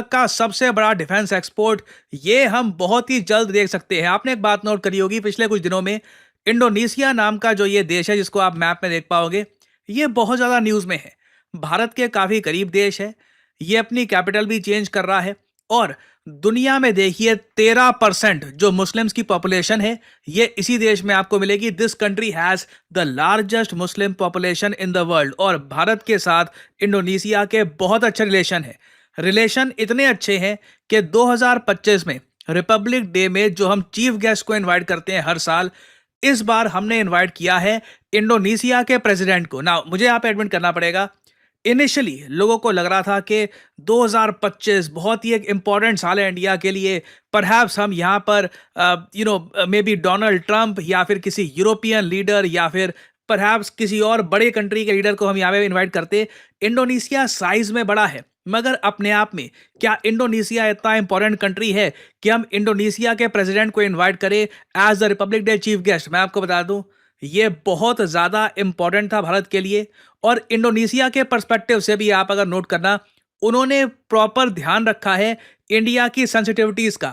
का सबसे बड़ा डिफेंस एक्सपोर्ट ये हम बहुत ही जल्द देख सकते हैं। आपने एक बात नोट करी होगी, पिछले कुछ दिनों में इंडोनेशिया नाम का जो ये देश है, जिसको आप मैप में देख पाओगे, ये बहुत ज़्यादा न्यूज़ में है। भारत के काफ़ी करीब देश है। ये अपनी कैपिटल भी चेंज कर रहा है और दुनिया में देखिए 13% जो मुस्लिम्स की पॉपुलेशन है, ये इसी देश में आपको मिलेगी। This country has the largest Muslim population in the world. और भारत के साथ इंडोनेशिया के बहुत अच्छे रिलेशन है। रिलेशन इतने अच्छे हैं कि 2025 में रिपब्लिक डे में जो हम चीफ गेस्ट को इनवाइट करते हैं हर साल, इस बार हमने इनवाइट किया है इंडोनेशिया के प्रेसिडेंट को। ना मुझे यहाँ पे एडमिट करना पड़ेगा, इनिशियली लोगों को लग रहा था कि 2025 बहुत ही एक इम्पॉर्टेंट साल है इंडिया के लिए। परहैप्स हम यहाँ पर मे बी डोनाल्ड ट्रंप या फिर किसी यूरोपियन लीडर या फिर परहैप्स किसी और बड़े कंट्री के लीडर को हम यहाँ पे इनवाइट करते। इंडोनेशिया साइज में बड़ा है, मगर अपने आप में क्या इंडोनेशिया इतना इंपॉर्टेंट कंट्री है कि हम इंडोनेशिया के प्रेसिडेंट को इनवाइट करें as the republic day chief guest? मैं आपको बता दूं, ये बहुत ज़्यादा इंपॉर्टेंट था भारत के लिए। और इंडोनेशिया के पर्सपेक्टिव से भी आप अगर नोट करना, उन्होंने प्रॉपर ध्यान रखा है इंडिया की सेंसिटिविटीज़ का।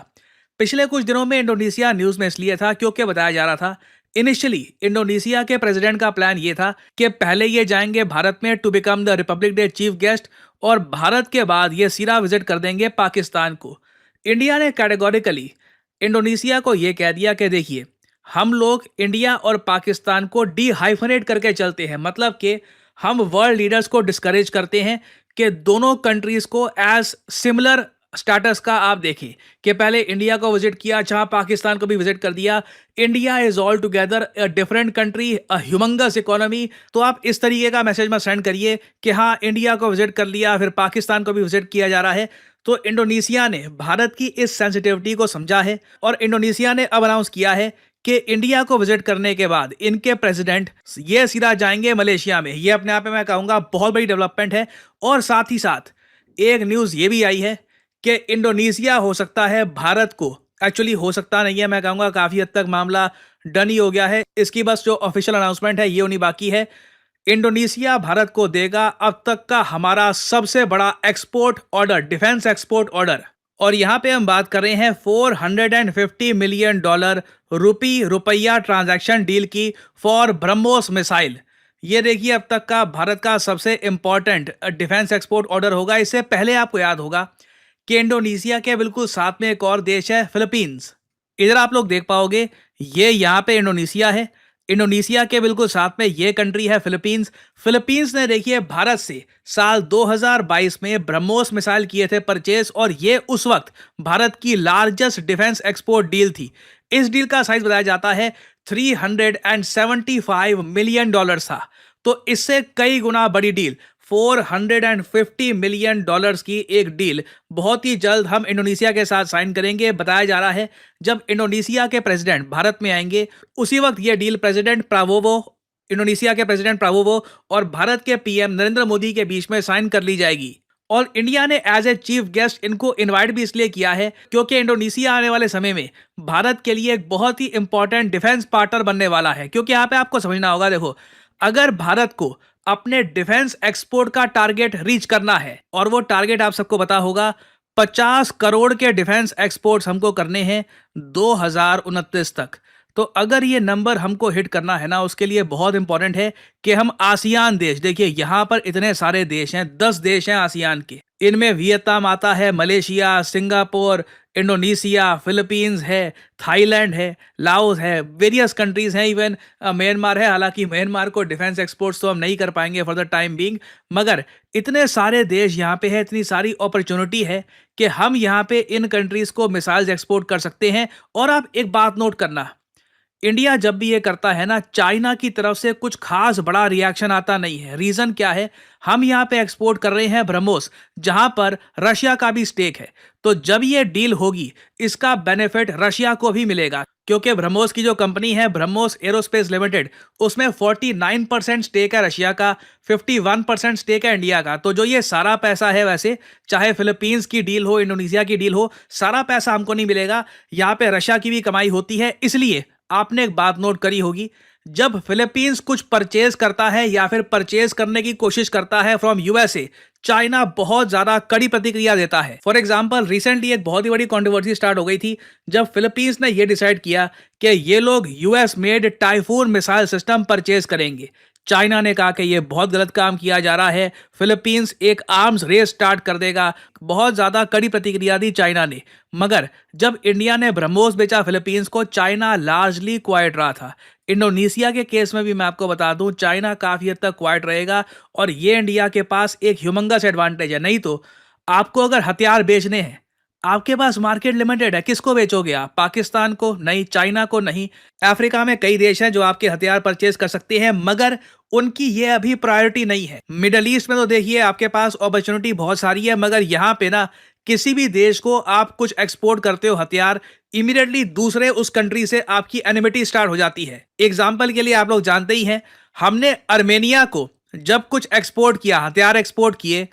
पिछले कुछ दिनों में इंडोनेशिया न्यूज़ में इसलिए था क्योंकि बताया जा रहा था, इनिशियली इंडोनेशिया के प्रेसिडेंट का प्लान ये था कि पहले ये जाएंगे भारत में to become the republic day chief guest, और भारत के बाद ये सीधा विजिट कर देंगे पाकिस्तान को। इंडिया ने कैटेगोरिकली इंडोनेशिया को ये कह दिया कि देखिए, हम लोग इंडिया और पाकिस्तान को डीहाइफनेट करके चलते हैं, मतलब कि हम वर्ल्ड लीडर्स को डिस्करेज करते हैं कि दोनों कंट्रीज को एज सिमिलर स्टेटस का आप देखें कि पहले इंडिया को विजिट किया, जहां पाकिस्तान को भी विजिट कर दिया। India is all together a different country, a humongous economy. तो आप इस तरीके का मैसेज में सेंड करिए कि हाँ, इंडिया को विजिट कर लिया, फिर पाकिस्तान को भी विजिट किया जा रहा है। तो इंडोनेशिया ने भारत की इस सेंसिटिविटी को समझा है और इंडोनेशिया ने अब अनाउंस किया है कि इंडिया को विजिट करने के बाद इनके प्रेसिडेंट ये सीधा जाएंगे मलेशिया में। ये अपने आप में मैं कहूँगा बहुत बड़ी डेवलपमेंट है। और साथ ही साथ एक न्यूज़ ये भी आई है कि इंडोनेशिया हो सकता है भारत को, एक्चुअली हो सकता नहीं है, मैं कहूँगा काफ़ी हद तक मामला डन ही हो गया है। इसकी बस जो ऑफिशियल अनाउंसमेंट है ये होनी बाकी है। इंडोनेशिया भारत को देगा अब तक का हमारा सबसे बड़ा export order, defence export order. और यहाँ पे हम बात कर रहे हैं $450 मिलियन रुपया ट्रांजैक्शन डील की फॉर ब्रह्मोस मिसाइल। ये देखिए अब तक का भारत का सबसे इंपॉर्टेंट डिफेंस एक्सपोर्ट ऑर्डर होगा। इससे पहले आपको याद होगा कि इंडोनेशिया के बिल्कुल साथ में एक और देश है, फिलीपींस। इधर आप लोग देख पाओगे, ये यहाँ पे इंडोनेशिया है, इंडोनेशिया के बिल्कुल साथ में ये कंट्री है फिलीपींस। फिलीपींस ने देखिए भारत से साल 2022 में ब्रह्मोस मिसाइल किए थे परचेस, और ये उस वक्त भारत की लार्जेस्ट डिफेंस एक्सपोर्ट डील थी। इस डील का साइज बताया जाता है $375 मिलियन था। तो इससे कई गुना बड़ी डील, $450 मिलियन की एक डील बहुत ही जल्द हम इंडोनेशिया के साथ साइन करेंगे। बताया जा रहा है जब इंडोनेशिया के प्रेसिडेंट भारत में आएंगे, उसी वक्त ये डील इंडोनेशिया के प्रेसिडेंट प्रावोवो और भारत के पीएम नरेंद्र मोदी के बीच में साइन कर ली जाएगी। और इंडिया ने एज ए चीफ गेस्ट इनको इनवाइट भी इसलिए किया है क्योंकि इंडोनेशिया आने वाले समय में भारत के लिए एक बहुत ही इंपॉर्टेंट डिफेंस पार्टनर बनने वाला है। क्योंकि यहाँ पे आपको समझना होगा, देखो, अगर भारत को अपने डिफेंस एक्सपोर्ट का टारगेट रीच करना है, और वो टारगेट आप सबको पता होगा 50 करोड़ के डिफेंस एक्सपोर्ट्स हमको करने हैं 2029 तक। तो अगर ये नंबर हमको हिट करना है ना, उसके लिए बहुत इंपॉर्टेंट है कि हम आसियान देश, देखिए यहाँ पर इतने सारे देश हैं, 10 देश हैं आसियान के। इनमें वियतनाम आता है, मलेशिया, सिंगापुर, इंडोनेशिया, फिलीपींस है, थाईलैंड है, लाओस है, वेरियस कंट्रीज हैं, इवन म्यांमार है। हालांकि म्यांमार को डिफेंस एक्सपोर्ट्स तो हम नहीं कर पाएंगे फॉर द टाइम बीइंग, मगर इतने सारे देश यहाँ पे है, इतनी सारी अपॉर्चुनिटी है कि हम यहाँ पे इन कंट्रीज को मिसाइल्स एक्सपोर्ट कर सकते हैं। और आप एक बात नोट करना, इंडिया जब भी ये करता है ना, चाइना की तरफ से कुछ खास बड़ा रिएक्शन आता नहीं है। रीजन क्या है? हम यहाँ पे एक्सपोर्ट कर रहे हैं ब्रह्मोस, जहां पर रशिया का भी स्टेक है। तो जब ये डील होगी, इसका बेनिफिट रशिया को भी मिलेगा, क्योंकि ब्रह्मोस की जो कंपनी है, ब्रह्मोस एरोस्पेस लिमिटेड, उसमें 49% स्टेक है रशिया का, 51% स्टेक है इंडिया का। तो जो ये सारा पैसा है, वैसे चाहे फिलीपींस की डील हो, इंडोनेशिया की डील हो, सारा पैसा हमको नहीं मिलेगा, यहाँ पे रशिया की भी कमाई होती है। इसलिए आपने एक बात नोट करी होगी, जब फिलीपींस कुछ परचेज करता है या फिर परचेज करने की कोशिश करता है फ्रॉम यूएसए, चाइना बहुत ज्यादा कड़ी प्रतिक्रिया देता है। फॉर एग्जाम्पल रिसेंटली एक बहुत ही बड़ी कंट्रोवर्सी स्टार्ट हो गई थी जब फिलीपींस ने यह डिसाइड किया कि ये लोग US made typhoon missile system purchase करेंगे। चाइना ने कहा कि यह बहुत गलत काम किया जा रहा है, फिलीपींस एक आर्म्स रेस स्टार्ट कर देगा। बहुत ज्यादा कड़ी प्रतिक्रिया दी चाइना ने। मगर जब इंडिया ने ब्रह्मोस बेचा फिलीपींस को, चाइना लार्जली क्वाइट रहा था। इंडोनेशिया के केस में भी मैं आपको बता दूं, चाइना काफी हद तक क्वाइट रहेगा और ये इंडिया के पास एक ह्यूमंगस एडवांटेज है। नहीं तो आपको अगर हथियार बेचने हैं, आपके पास मार्केट लिमिटेड है, किसको बेचोगे आप? पाकिस्तान को नहीं, चाइना को नहीं। अफ्रीका में कई देश हैं जो आपके हथियार परचेज कर सकते हैं, मगर उनकी ये अभी प्रायोरिटी नहीं है। मिडल ईस्ट में तो देखिए आपके पास अपॉर्चुनिटी बहुत सारी है, मगर यहाँ पे ना किसी भी देश को आप कुछ एक्सपोर्ट करते हो हथियार, इमीडिएटली दूसरे उस कंट्री से आपकी एनिमिटी स्टार्ट हो जाती है। एग्जाम्पल के लिए आप लोग जानते ही हैं, हमने अर्मेनिया को जब कुछ एक्सपोर्ट किया, हथियार एक्सपोर्ट किए,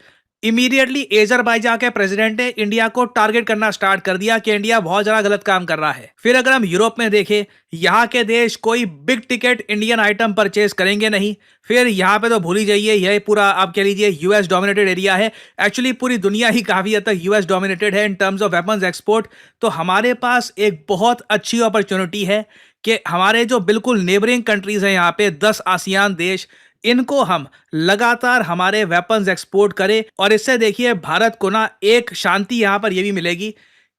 इमीडिएटली एजरबाईजान के प्रेसिडेंट ने इंडिया को टारगेट करना स्टार्ट कर दिया कि इंडिया बहुत ज्यादा गलत काम कर रहा है। फिर अगर हम यूरोप में देखें, यहाँ के देश कोई big ticket Indian item purchase करेंगे नहीं। फिर यहाँ पे तो भूल ही जाइए, यह पूरा आप कह लीजिए यूएस डोमिनेटेड एरिया है। एक्चुअली पूरी दुनिया ही काफी हद तक यूएस डोमिनेटेड है in terms of weapons export. तो हमारे पास एक बहुत अच्छी अपॉर्चुनिटी है कि हमारे जो बिल्कुल नेबरिंग कंट्रीज हैं, यहाँ पे 10 आसियान देश, इनको हम लगातार हमारे वेपन्स एक्सपोर्ट करें। और इससे देखिए भारत को ना एक शांति यहां पर यह भी मिलेगी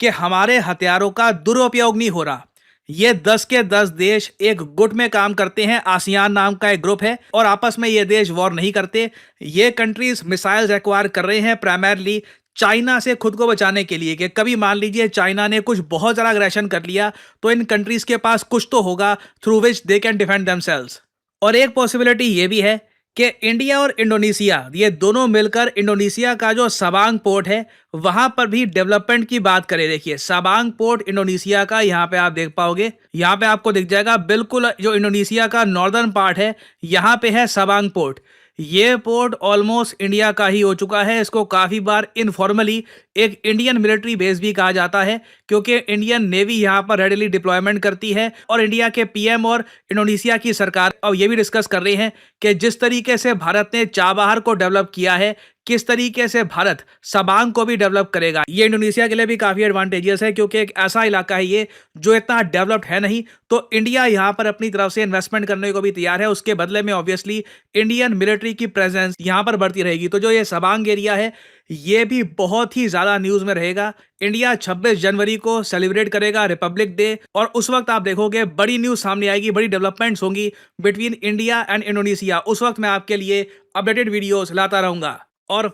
कि हमारे हथियारों का दुरुपयोग नहीं हो रहा। ये 10 के 10 देश एक गुट में काम करते हैं, आसियान नाम का एक ग्रुप है, और आपस में ये देश वॉर नहीं करते। ये कंट्रीज मिसाइल्स एक्वायर कर रहे हैं प्राइमरली चाइना से खुद को बचाने के लिए, कि कभी मान लीजिए चाइना ने कुछ बहुत ज्यादा अग्रेशन कर लिया तो इन कंट्रीज के पास कुछ तो होगा through which they can defend themselves. और एक पॉसिबिलिटी ये भी है कि इंडिया और इंडोनेशिया ये दोनों मिलकर इंडोनेशिया का जो सबांग पोर्ट है वहां पर भी डेवलपमेंट की बात करें। देखिए सबांग पोर्ट इंडोनेशिया का, यहाँ पे आप देख पाओगे, यहाँ पे आपको दिख जाएगा बिल्कुल जो इंडोनेशिया का नॉर्दर्न पार्ट है, यहाँ पे है सबांग पोर्ट। ये पोर्ट ऑलमोस्ट इंडिया का ही हो चुका है। इसको काफी बार इनफॉर्मली एक इंडियन मिलिट्री बेस भी कहा जाता है, क्योंकि इंडियन नेवी यहाँ पर रेडिली डिप्लॉयमेंट करती है। और इंडिया के पीएम और इंडोनेशिया की सरकार अब ये भी डिस्कस कर रही है कि जिस तरीके से भारत ने चाबहार को डेवलप किया है, किस तरीके से भारत सबांग को भी डेवलप करेगा। ये इंडोनेशिया के लिए भी काफी एडवांटेजियस है, क्योंकि एक ऐसा इलाका है ये जो इतना डेवलप्ड है नहीं। तो इंडिया यहाँ पर अपनी तरफ से इन्वेस्टमेंट करने को भी तैयार है। उसके बदले में ऑब्वियसली इंडियन मिलिट्री की प्रेजेंस यहाँ पर बढ़ती रहेगी। तो जो ये सबांग एरिया है ये भी बहुत ही ज्यादा न्यूज में रहेगा। इंडिया 26 जनवरी को सेलिब्रेट करेगा रिपब्लिक डे, और उस वक्त आप देखोगे बड़ी न्यूज सामने आएगी, बड़ी डेवलपमेंट्स होंगी बिटवीन इंडिया एंड इंडोनेशिया। उस वक्त मैं आपके लिए अपडेटेड वीडियोस लाता रहूंगा। और